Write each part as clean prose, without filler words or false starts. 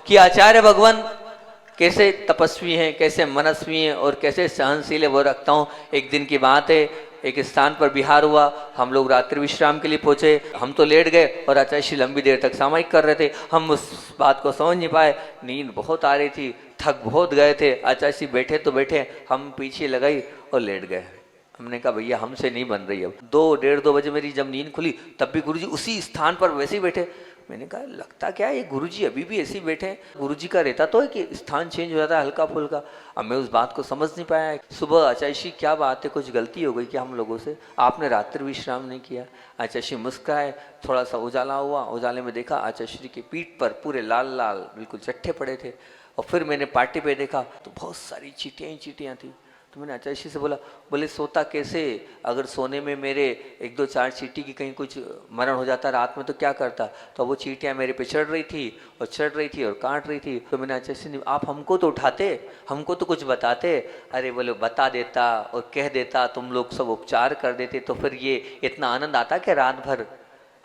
कि आचार्य भगवान कैसे तपस्वी हैं, कैसे मनस्वी हैं और कैसे सहनशील है वो रखता हूँ। एक दिन की बात है, एक स्थान पर विहार हुआ, हम लोग रात्रि विश्राम के लिए पहुंचे। हम तो लेट गए और आचार्य श्री लंबी देर तक सामायिक कर रहे थे। हम उस बात को समझ नहीं पाए, नींद बहुत आ रही थी, थक बहुत गए थे। आचार्य श्री बैठे तो बैठे, हम पीछे लगाई और लेट गए। हमने कहा भैया हमसे नहीं बन रही। अब 1:30 बजे मेरी जब नींद खुली तब भी गुरुजी उसी स्थान पर वैसे ही बैठे। मैंने कहा लगता क्या है ये गुरुजी अभी भी ऐसे ही बैठे हैं। गुरुजी का रहता तो है कि स्थान चेंज हो जाता है हल्का फुल्का। अब मैं उस बात को समझ नहीं पाया। सुबह आचार्य श्री क्या बात है, कुछ गलती हो गई क्या हम लोगों से, आपने रात्रि विश्राम नहीं किया। आचार्य श्री मुस्कुराए, थोड़ा सा उजाला हुआ, उजाले में देखा आचार्य श्री की पीठ पर पूरे लाल लाल बिल्कुल चट्टे पड़े थे। और फिर मैंने पार्टी पे देखा तो बहुत सारी चीटियाँ ही चीटियाँ थी। तो मैंने आचार्य श्री से बोला, बोले सोता कैसे, अगर सोने में मेरे 1-2-4 चींटी की कहीं कुछ मरण हो जाता रात में तो क्या करता। तो वो चींटियाँ मेरे पे चढ़ रही थी और चढ़ रही थी और काट रही थी। तो मैंने आचार्य श्री, आप हमको तो उठाते, हमको तो कुछ बताते। अरे बोले बता देता और कह देता, तुम लोग सब उपचार कर देते तो फिर ये इतना आनंद आता क्या रात भर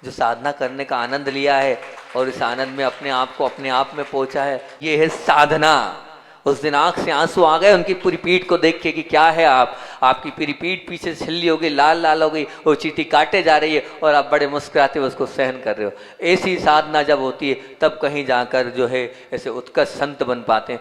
जो साधना करने का आनंद लिया है और इस आनंद में अपने आप को अपने आप में पहुंचा है, ये है साधना। उस दिन आंख से आंसू आ गए उनकी पूरी पीठ को देख के कि क्या है आप, आपकी पूरी पीठ पीछे से छिल्ली हो गई, लाल लाल हो गई, वो चींटी काटे जा रही है और आप बड़े मुस्कुराते हुए उसको सहन कर रहे हो। ऐसी साधना जब होती है तब कहीं जाकर जो है ऐसे उत्कृष्ट संत बन पाते हैं।